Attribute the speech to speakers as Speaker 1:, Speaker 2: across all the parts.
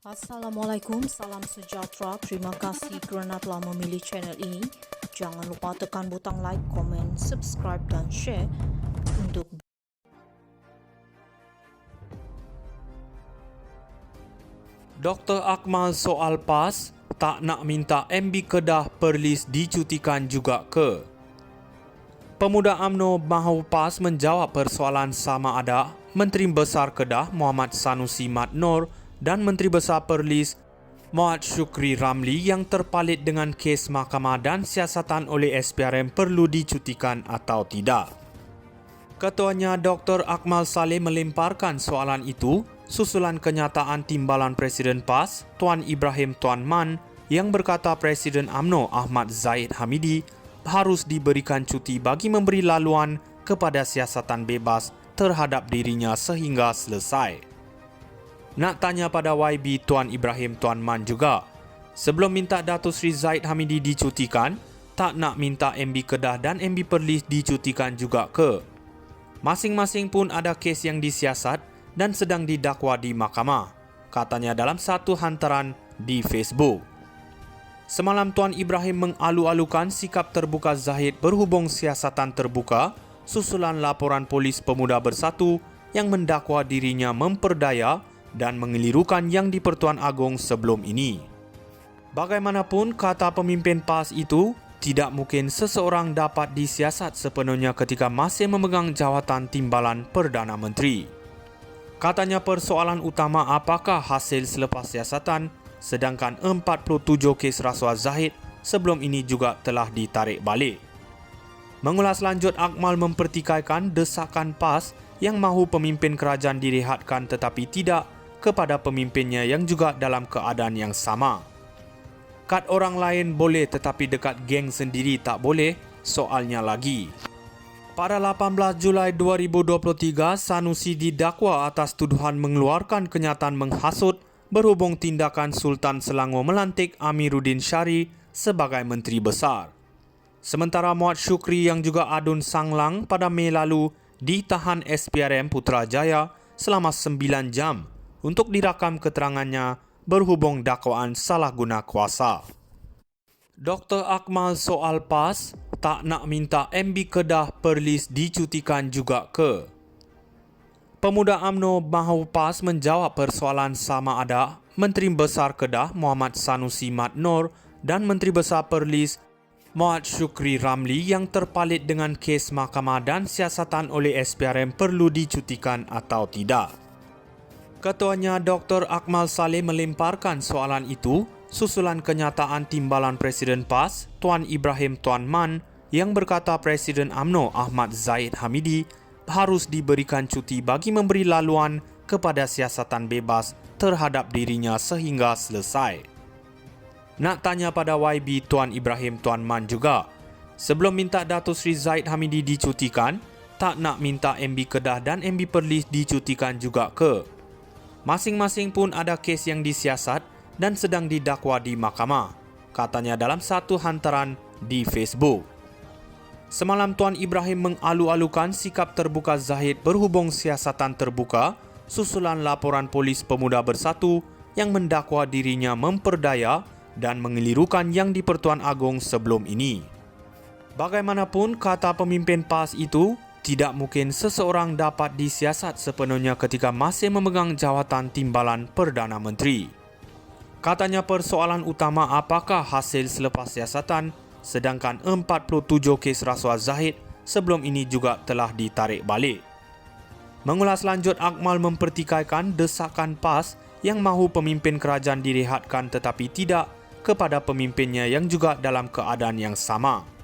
Speaker 1: Assalamualaikum, salam sejahtera. Terima kasih kerana telah memilih channel ini. Jangan lupa tekan butang like, komen, subscribe dan share untuk
Speaker 2: Dr. Akmal soal PAS, tak nak minta MB Kedah Perlis dicutikan juga ke? Pemuda UMNO mahu PAS menjawab persoalan sama ada Menteri Besar Kedah Muhammad Sanusi Mat Noor dan Menteri Besar Perlis Muhammad Syukri Ramli yang terpalit dengan kes mahkamah dan siasatan oleh SPRM perlu dicutikan atau tidak. Ketuanya Dr. Akmal Saleh melemparkan soalan itu susulan kenyataan Timbalan Presiden PAS Tuan Ibrahim Tuan Man yang berkata Presiden UMNO Ahmad Zahid Hamidi harus diberikan cuti bagi memberi laluan kepada siasatan bebas terhadap dirinya sehingga selesai. Nak tanya pada YB Tuan Ibrahim Tuan Man juga, sebelum minta Datuk Seri Zahid Hamidi dicutikan, tak nak minta MB Kedah dan MB Perlis dicutikan juga ke? Masing-masing pun ada kes yang disiasat dan sedang didakwa di mahkamah, katanya dalam satu hantaran di Facebook. Semalam Tuan Ibrahim mengalu-alukan sikap terbuka Zahid berhubung siasatan terbuka susulan laporan Polis Pemuda Bersatu yang mendakwa dirinya memperdaya dan mengelirukan yang di-Pertuan Agong sebelum ini. Bagaimanapun, kata pemimpin PAS itu, tidak mungkin seseorang dapat disiasat sepenuhnya ketika masih memegang jawatan timbalan Perdana Menteri. Katanya persoalan utama apakah hasil selepas siasatan, sedangkan 47 kes rasuah Zahid sebelum ini juga telah ditarik balik. Mengulas lanjut, Akmal mempertikaikan desakan PAS yang mahu pemimpin kerajaan direhatkan tetapi tidak kepada pemimpinnya yang juga dalam keadaan yang sama. Kad orang lain boleh tetapi dekat geng sendiri tak boleh, soalnya lagi. Pada 18 Julai 2023, Sanusi didakwa atas tuduhan mengeluarkan kenyataan menghasut berhubung tindakan Sultan Selangor melantik Amiruddin Syari sebagai Menteri Besar. Sementara Muhammad Syukri yang juga adun sanglang pada Mei lalu ditahan SPRM Putrajaya selama 9 jam untuk dirakam keterangannya berhubung dakwaan salah guna kuasa. Dr. Akmal soal PAS, tak nak minta MB Kedah Perlis dicutikan juga ke? Pemuda UMNO mahu PAS menjawab persoalan sama ada Menteri Besar Kedah Muhammad Sanusi Mat Noor dan Menteri Besar Perlis Muhammad Syukri Ramli yang terpalit dengan kes mahkamah dan siasatan oleh SPRM perlu dicutikan atau tidak. Ketuanya Dr. Akmal Saleh melemparkan soalan itu susulan kenyataan Timbalan Presiden PAS Tuan Ibrahim Tuan Man yang berkata Presiden UMNO Ahmad Zahid Hamidi harus diberikan cuti bagi memberi laluan kepada siasatan bebas terhadap dirinya sehingga selesai. Nak tanya pada YB Tuan Ibrahim Tuan Man juga, sebelum minta Datuk Seri Zahid Hamidi dicutikan, tak nak minta MB Kedah dan MB Perlis dicutikan juga ke? Masing-masing pun ada kes yang disiasat dan sedang didakwa di mahkamah, katanya dalam satu hantaran di Facebook. Semalam Tuan Ibrahim mengalu-alukan sikap terbuka Zahid berhubung siasatan terbuka susulan laporan Polis Pemuda Bersatu yang mendakwa dirinya memperdaya dan mengelirukan yang di-Pertuan Agong sebelum ini. Bagaimanapun, kata pemimpin PAS itu, tidak mungkin seseorang dapat disiasat sepenuhnya ketika masih memegang jawatan timbalan Perdana Menteri. Katanya persoalan utama apakah hasil selepas siasatan, sedangkan 47 kes rasuah Zahid sebelum ini juga telah ditarik balik. Mengulas lanjut, Akmal mempertikaikan desakan PAS yang mahu pemimpin kerajaan direhatkan tetapi tidak kepada pemimpinnya yang juga dalam keadaan yang sama.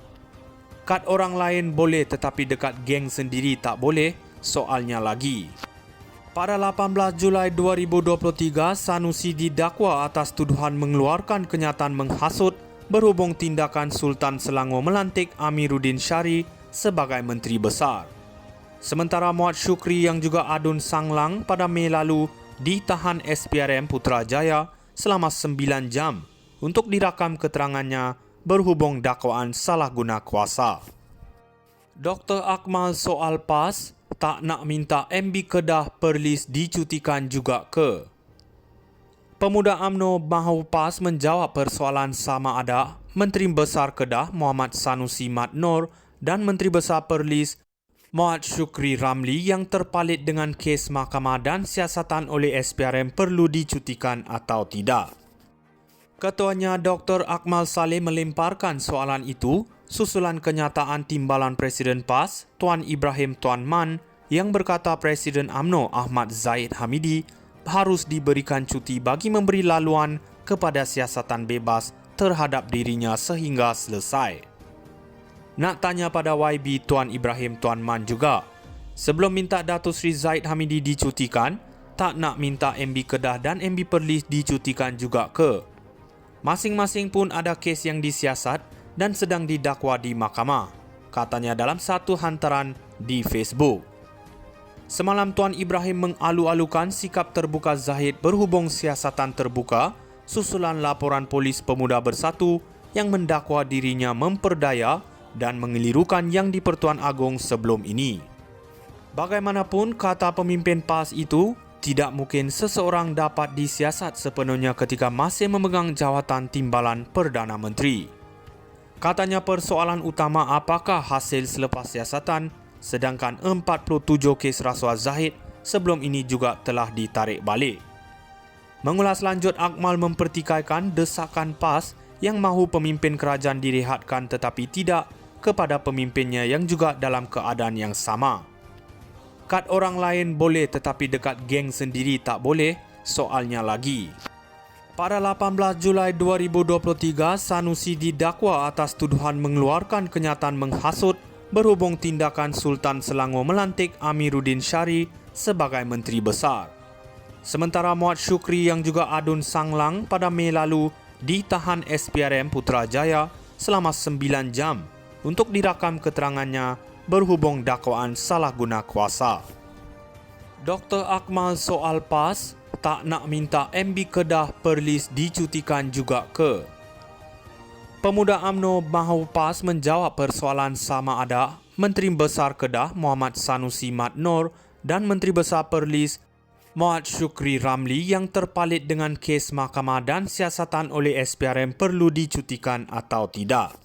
Speaker 2: Kad orang lain boleh tetapi dekat geng sendiri tak boleh, soalnya lagi. Pada 18 Julai 2023, Sanusi didakwa atas tuduhan mengeluarkan kenyataan menghasut berhubung tindakan Sultan Selangor melantik Amiruddin Syari sebagai Menteri Besar. Sementara Muhammad Syukri yang juga adun sanglang pada Mei lalu ditahan SPRM Putrajaya selama 9 jam untuk dirakam keterangannya berhubung dakwaan salah guna kuasa. Dr. Akmal soal PAS, tak nak minta MB Kedah Perlis dicutikan juga ke? Pemuda UMNO mahu PAS menjawab persoalan sama ada Menteri Besar Kedah Muhammad Sanusi Mat Nor dan Menteri Besar Perlis Muhammad Syukri Ramli yang terpalit dengan kes mahkamah dan siasatan oleh SPRM perlu dicutikan atau tidak. Ketuanya Dr. Akmal Saleh melemparkan soalan itu susulan kenyataan Timbalan Presiden PAS Tuan Ibrahim Tuan Man yang berkata Presiden UMNO Ahmad Zahid Hamidi harus diberikan cuti bagi memberi laluan kepada siasatan bebas terhadap dirinya sehingga selesai. Nak tanya pada YB Tuan Ibrahim Tuan Man juga, sebelum minta Datuk Seri Zahid Hamidi dicutikan, tak nak minta MB Kedah dan MB Perlis dicutikan juga ke? Masing-masing pun ada kes yang disiasat dan sedang didakwa di mahkamah, katanya dalam satu hantaran di Facebook. Semalam Tuan Ibrahim mengalu-alukan sikap terbuka Zahid berhubung siasatan terbuka susulan laporan polis Pemuda Bersatu yang mendakwa dirinya memperdaya dan mengelirukan yang di-Pertuan Agong sebelum ini. Bagaimanapun, kata pemimpin PAS itu, tidak mungkin seseorang dapat disiasat sepenuhnya ketika masih memegang jawatan timbalan Perdana Menteri. Katanya persoalan utama apakah hasil selepas siasatan, sedangkan 47 kes rasuah Zahid sebelum ini juga telah ditarik balik. Mengulas lanjut, Akmal mempertikaikan desakan PAS yang mahu pemimpin kerajaan direhatkan tetapi tidak kepada pemimpinnya yang juga dalam keadaan yang sama. Kad orang lain boleh tetapi dekat geng sendiri tak boleh, soalnya lagi. Pada 18 Julai 2023, Sanusi didakwa atas tuduhan mengeluarkan kenyataan menghasut berhubung tindakan Sultan Selangor melantik Amiruddin Syari sebagai Menteri Besar. Sementara Muhammad Syukri yang juga adun sanglang pada Mei lalu ditahan SPRM Putrajaya selama 9 jam untuk dirakam keterangannya berhubung dakwaan salah guna kuasa. Dr. Akmal soal PAS tak nak minta MB Kedah Perlis dicutikan juga ke? Pemuda UMNO mahu PAS menjawab persoalan sama ada Menteri Besar Kedah Muhammad Sanusi Mat Nor dan Menteri Besar Perlis Muhammad Syukri Ramli yang terpalit dengan kes mahkamah dan siasatan oleh SPRM perlu dicutikan atau tidak.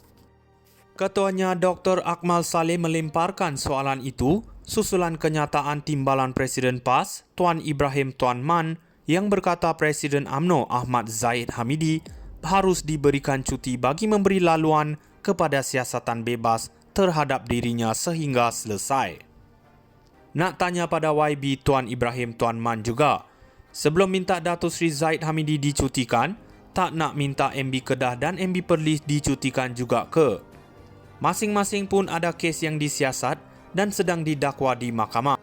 Speaker 2: Ketuanya Dr. Akmal Saleh melemparkan soalan itu susulan kenyataan Timbalan Presiden PAS Tuan Ibrahim Tuan Man yang berkata Presiden UMNO Ahmad Zahid Hamidi harus diberikan cuti bagi memberi laluan kepada siasatan bebas terhadap dirinya sehingga selesai. Nak tanya pada YB Tuan Ibrahim Tuan Man juga, sebelum minta Datuk Seri Zahid Hamidi dicutikan, tak nak minta MB Kedah dan MB Perlis dicutikan juga ke? Masing-masing pun ada kes yang disiasat dan sedang didakwa di mahkamah.